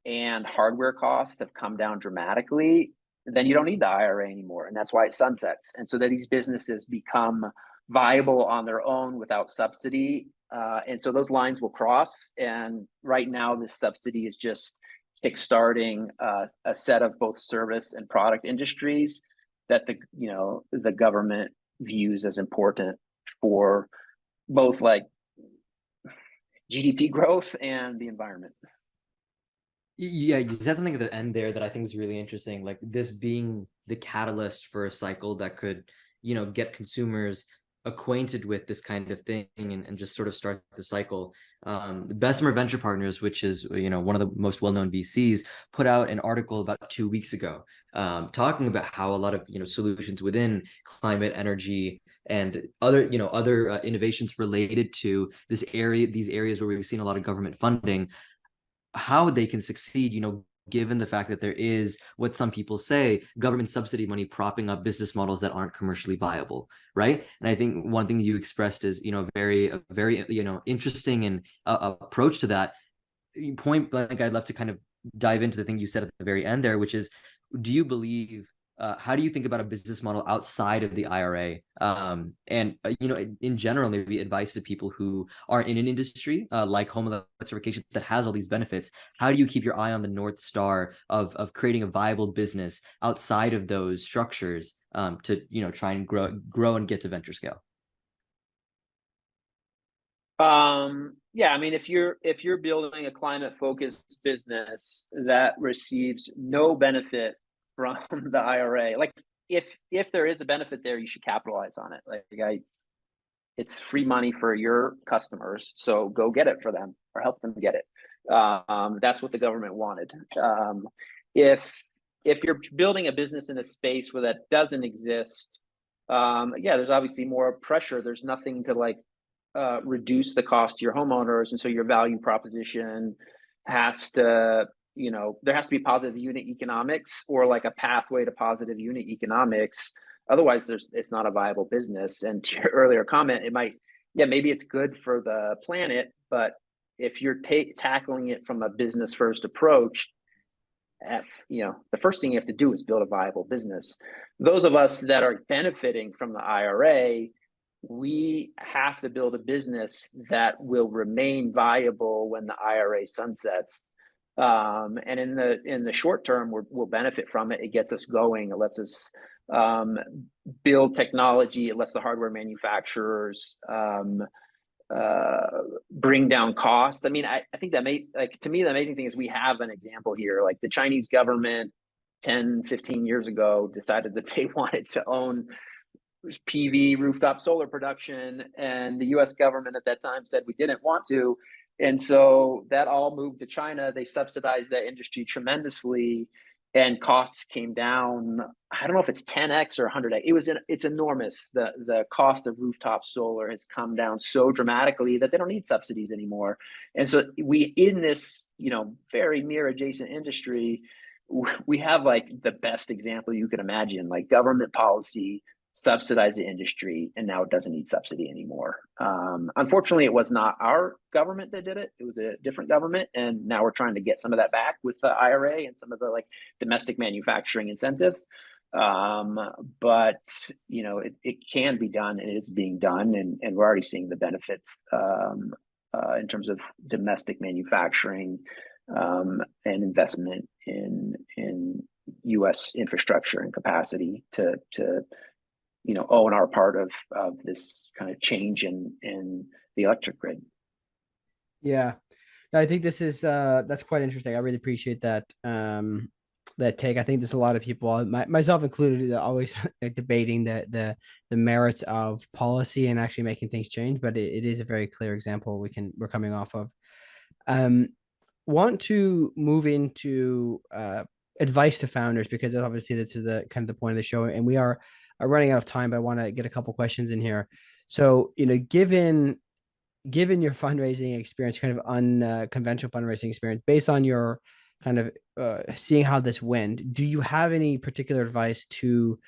and hardware costs have come down dramatically, then you don't need the IRA anymore. And that's why it sunsets. And so that these businesses become viable on their own without subsidy. And so those lines will cross. And right now, this subsidy is just kickstarting a set of both service and product industries that the government views as important for both like GDP growth and the environment. Yeah, you said something at the end there that I think is really interesting, like this being the catalyst for a cycle that could, get consumers acquainted with this kind of thing and just sort of start the cycle. Bessemer Venture Partners, which is one of the most well-known VCs, put out an article about 2 weeks ago, talking about how a lot of solutions within climate, energy, and other innovations related to these areas where we've seen a lot of government funding, how they can succeed, given the fact that there is what some people say government subsidy money propping up business models that aren't commercially viable, right? And I think one thing you expressed is a very interesting and approach to that. Point blank, I'd love to kind of dive into the thing you said at the very end there, which is, do you believe how do you think about a business model outside of the IRA? And in general, maybe advice to people who are in an industry like home electrification that has all these benefits. How do you keep your eye on the North Star of creating a viable business outside of those structures to try and grow and get to venture scale? Yeah, I mean, if you're building a climate focused business that receives no benefit from the IRA, like if there is a benefit there, you should capitalize on it. It's free money for your customers, so go get it for them or help them get it. That's what the government wanted. If you're building a business in a space where that doesn't exist, yeah, there's obviously more pressure. There's nothing to reduce the cost to your homeowners, and so your value proposition has to, there has to be positive unit economics or like a pathway to positive unit economics. Otherwise, it's not a viable business. And to your earlier comment, maybe it's good for the planet, but if you're tackling it from a business first approach, the first thing you have to do is build a viable business. Those of us that are benefiting from the IRA, we have to build a business that will remain viable when the IRA sunsets. And in the short term, we'll benefit from it. It gets us going. It lets us build technology. It lets the hardware manufacturers bring down cost. I mean, I think that to me, the amazing thing is we have an example here. Like the Chinese government 10, 15 years ago decided that they wanted to own PV rooftop solar production, and the US government at that time said we didn't want to. And so that all moved to China. They subsidized that industry tremendously, and costs came down. I don't know if it's 10x or 100x. It's enormous. The cost of rooftop solar has come down so dramatically that they don't need subsidies anymore. And so in this, very near adjacent industry, we have like the best example you can imagine, like government policy subsidize the industry, and now it doesn't need subsidy anymore. Unfortunately, it was not our government that did it. It was a different government, and now we're trying to get some of that back with the IRA and some of the domestic manufacturing incentives. But it can be done, and it is being done, and we're already seeing the benefits in terms of domestic manufacturing and investment in U.S. infrastructure and capacity to own our part of this kind of change in the electric grid. Yeah, I think this is that's quite interesting. I really appreciate that that take. I think there's a lot of people, myself included, always debating the merits of policy and actually making things change. But it is a very clear example we're coming off of. Want to move into advice to founders, because obviously this is the kind of the point of the show, and we are running out of time, but I want to get a couple questions in here. So, given your fundraising experience, kind of unconventional fundraising experience, based on your kind of seeing how this went, do you have any particular advice to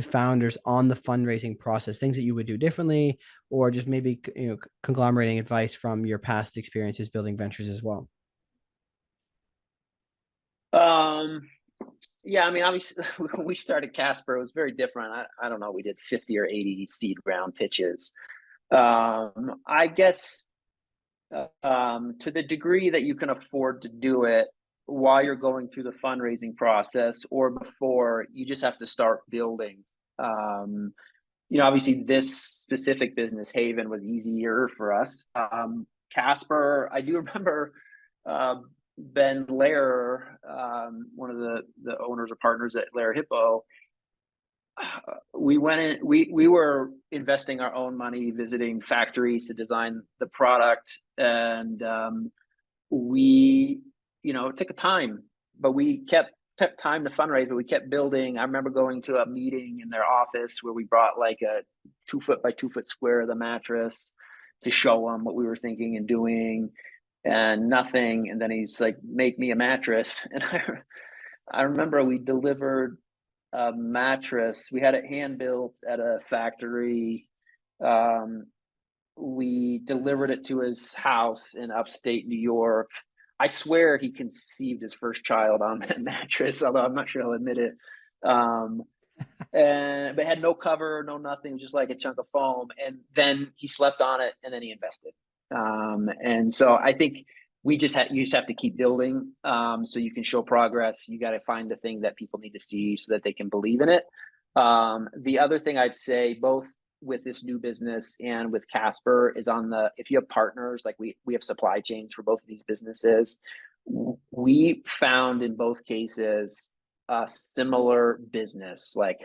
founders on the fundraising process, things that you would do differently, or just maybe conglomerating advice from your past experiences building ventures as well? Yeah, I mean, obviously, when we started Casper, it was very different. I don't know, we did 50 or 80 seed round pitches. I guess to the degree that you can afford to do it while you're going through the fundraising process or before, you just have to start building. Obviously, this specific business, Haven, was easier for us. Casper, I do remember Ben Lair, one of the owners or partners at Lair Hippo, we went in, we were investing our own money, visiting factories to design the product. And we, it took a time, but we kept time to fundraise, but we kept building. I remember going to a meeting in their office where we brought like a 2 foot by 2 foot square of the mattress to show them what we were thinking and doing, and nothing. And then he's like, make me a mattress. And I remember we delivered a mattress. We had it hand built at a factory. We delivered it to his house in upstate New York. I swear he conceived his first child on that mattress, although I'm not sure he'll admit it. But it had no cover, no nothing, just like a chunk of foam. And then he slept on it, and then he invested. And so I think you just have to keep building, so you can show progress. You got to find the thing that people need to see so that they can believe in it. The other thing I'd say, both with this new business and with Casper, is if you have partners, like we have supply chains for both of these businesses. We found in both cases a similar business, like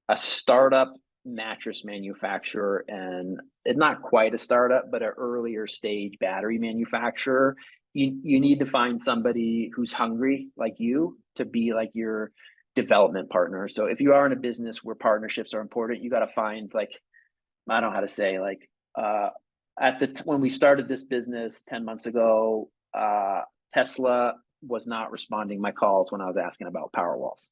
a startup mattress manufacturer, and it's not quite a startup, but an earlier stage battery manufacturer. You need to find somebody who's hungry like you to be like your development partner. So if you are in a business where partnerships are important, you got to find, like, I don't know how to say, like, when we started this business 10 months ago, Tesla was not responding my calls when I was asking about Powerwalls.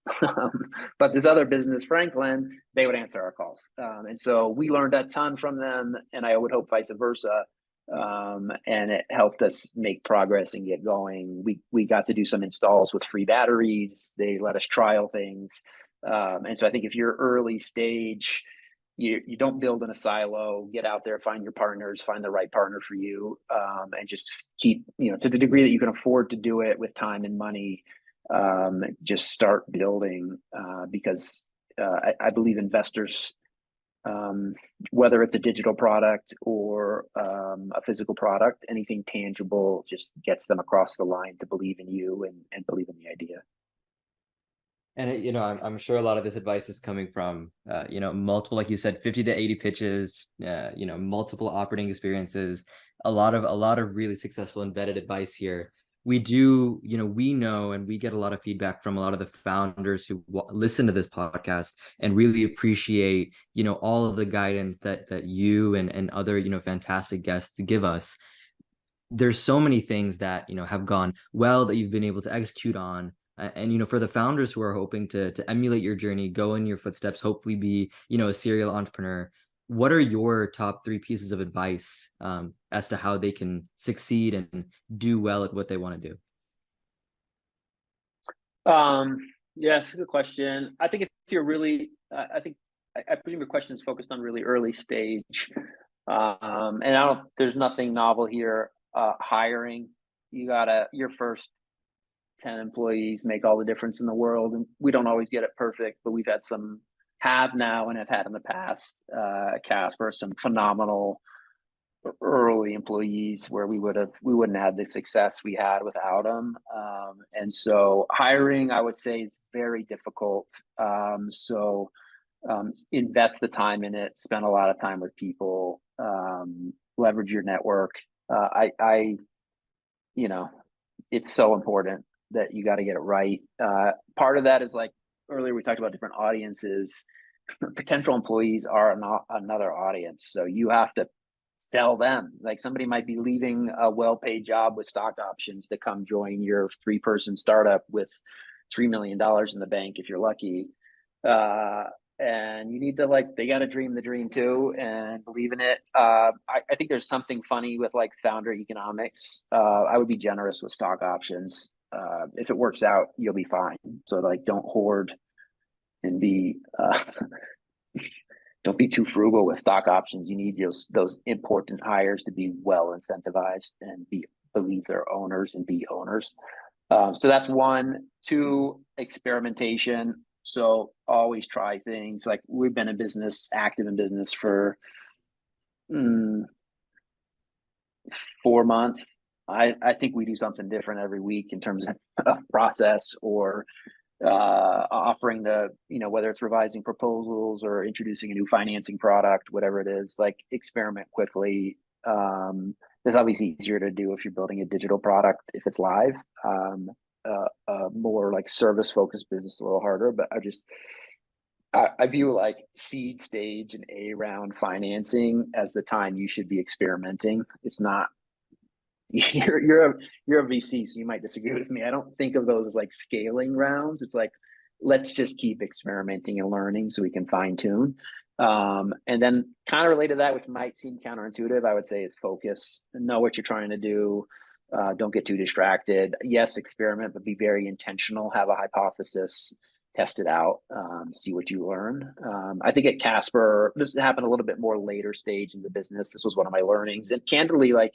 But this other business, Franklin, they would answer our calls. And so we learned a ton from them, and I would hope vice versa. And it helped us make progress and get going. We got to do some installs with free batteries. They let us trial things. And so I think if you're early stage, you don't build in a silo. Get out there, find your partners, find the right partner for you, and just keep, to the degree that you can afford to do it with time and money, just start building, because I believe investors, whether it's a digital product or a physical product, anything tangible just gets them across the line to believe in you and believe in the idea. And I'm sure a lot of this advice is coming from multiple, like you said, 50 to 80 pitches, multiple operating experiences, a lot of really successful embedded advice here. We do, we know, and we get a lot of feedback from a lot of the founders who listen to this podcast and really appreciate, all of the guidance that you and other, fantastic guests give us. There's so many things that, have gone well that you've been able to execute on. And, for the founders who are hoping to emulate your journey, go in your footsteps, hopefully be, a serial entrepreneur, what are your top 3 pieces of advice as to how they can succeed and do well at what they want to do? Yeah, it's a good question. I think if you're really, I presume your question is focused on really early stage. And there's nothing novel here. Hiring, your first 10 employees make all the difference in the world. And we don't always get it perfect, but we've had have now and have had in the past, Casper, some phenomenal early employees where we wouldn't have the success we had without them. And so hiring, I would say, is very difficult. So invest the time in it, spend a lot of time with people, leverage your network. It's so important that you got to get it right. Part of that is, like earlier we talked about different audiences. Potential employees are another audience, so you have to sell them. Like, somebody might be leaving a well-paid job with stock options to come join your 3-person startup with $3 million in the bank if you're lucky. And you need to, they got to dream the dream too and believe in it. I think there's something funny with like founder economics. I would be generous with stock options. If it works out, you'll be fine. So don't hoard and don't be too frugal with stock options. You need those important hires to be well incentivized and believe they're owners and be owners. So that's 1. 2, experimentation. So always try things. Like, we've been active in business for 4 months. I think we do something different every week in terms of process or offering whether it's revising proposals or introducing a new financing product, whatever it is, like experiment quickly. It's obviously easier to do if you're building a digital product, if it's live. More like service focused business, a little harder, but I view like seed stage and A round financing as the time you should be experimenting. It's not, you're a VC, so you might disagree with me. I don't think of those as like scaling rounds. It's like, let's just keep experimenting and learning so we can fine tune. And then kind of related to that, which might seem counterintuitive, I would say is focus. Know what you're trying to do. Don't get too distracted. Yes, experiment, but be very intentional. Have a hypothesis, test it out, see what you learn. I think at Casper, this happened a little bit more later stage in the business. This was one of my learnings. And candidly, like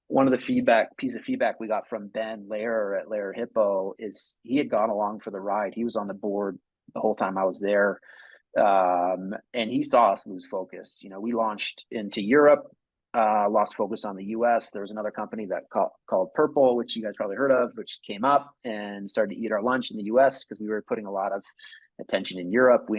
one of the piece of feedback we got from Ben Lair at Lair Hippo is he had gone along for the ride. He was on the board the whole time I was there. And he saw us lose focus. We launched into Europe, lost focus on the US. There was another company that called Purple, which you guys probably heard of, which came up and started to eat our lunch in the US because we were putting a lot of attention in Europe.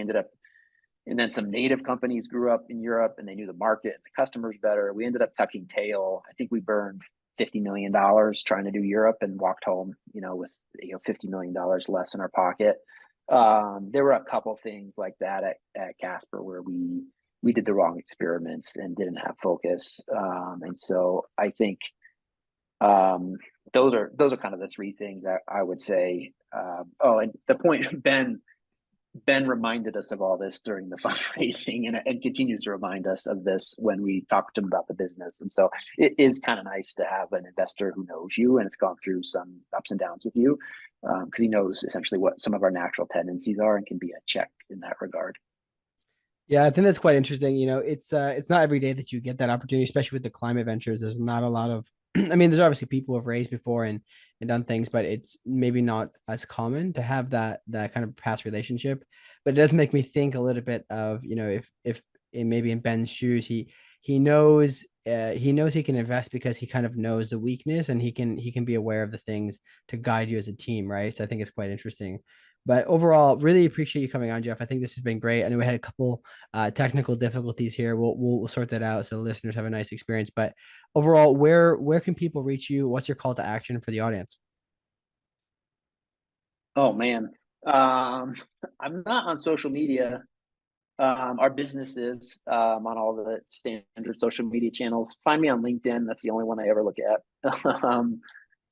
And then some native companies grew up in Europe and they knew the market and the customers better. We ended up tucking tail. I think we burned $50 million trying to do Europe and walked home, with $50 million less in our pocket. There were a couple things like that at Casper where we did the wrong experiments and didn't have focus. And so I think those are kind of the three things that I would say. And the point Ben reminded us of all this during the fundraising and continues to remind us of this when we talk to him about the business. And so it is kind of nice to have an investor who knows you and it's gone through some ups and downs with you, because he knows essentially what some of our natural tendencies are and can be a check in that regard. Yeah, I think that's quite interesting. It's not every day that you get that opportunity, especially with the climate ventures. There's not a lot of, I mean, there's obviously people who have raised before and done things, but it's maybe not as common to have that kind of past relationship. But it does make me think a little bit of, if maybe in Ben's shoes, he knows he can invest because he kind of knows the weakness and he can be aware of the things to guide you as a team, right? So I think it's quite interesting. But overall, really appreciate you coming on, Jeff. I think this has been great. I know we had a couple technical difficulties here. We'll sort that out so the listeners have a nice experience. But overall, where can people reach you? What's your call to action for the audience? Oh man, I'm not on social media. Our business is on all the standard social media channels. Find me on LinkedIn. That's the only one I ever look at.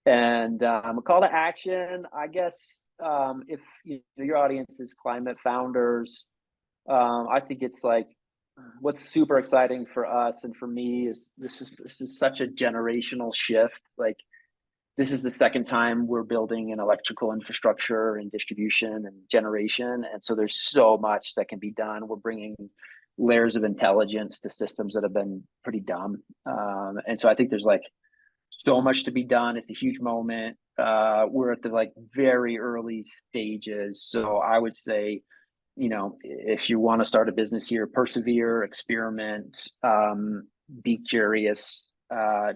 And a call to action, I guess, if your audience is climate founders, I think it's like what's super exciting for us and for me is this is such a generational shift. Like this is the second time we're building an electrical infrastructure and distribution and generation, and so there's so much that can be done. We're bringing layers of intelligence to systems that have been pretty dumb, and so I think there's like so much to be done. It's a huge moment. We're at the like very early stages. So I would say, if you want to start a business here, persevere, experiment, be curious,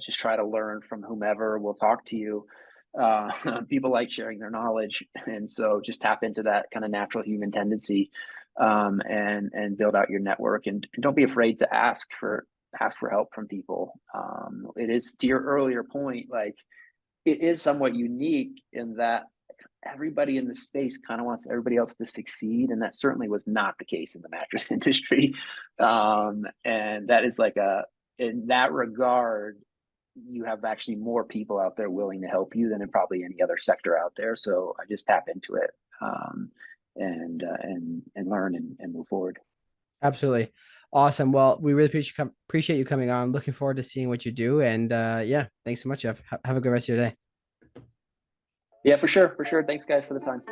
just try to learn from whomever will talk to you. People like sharing their knowledge. And so just tap into that kind of natural human tendency, and build out your network and don't be afraid to ask for help from people. It is, to your earlier point, like it is somewhat unique in that everybody in the space kind of wants everybody else to succeed, and that certainly was not the case in the mattress industry. And that is like in that regard, you have actually more people out there willing to help you than in probably any other sector out there. So I just tap into it, and learn and move forward. Absolutely. Awesome. Well, we really appreciate you coming on. Looking forward to seeing what you do. And yeah, thanks so much, Jeff. Have a good rest of your day. Yeah, for sure. Thanks, guys, for the time.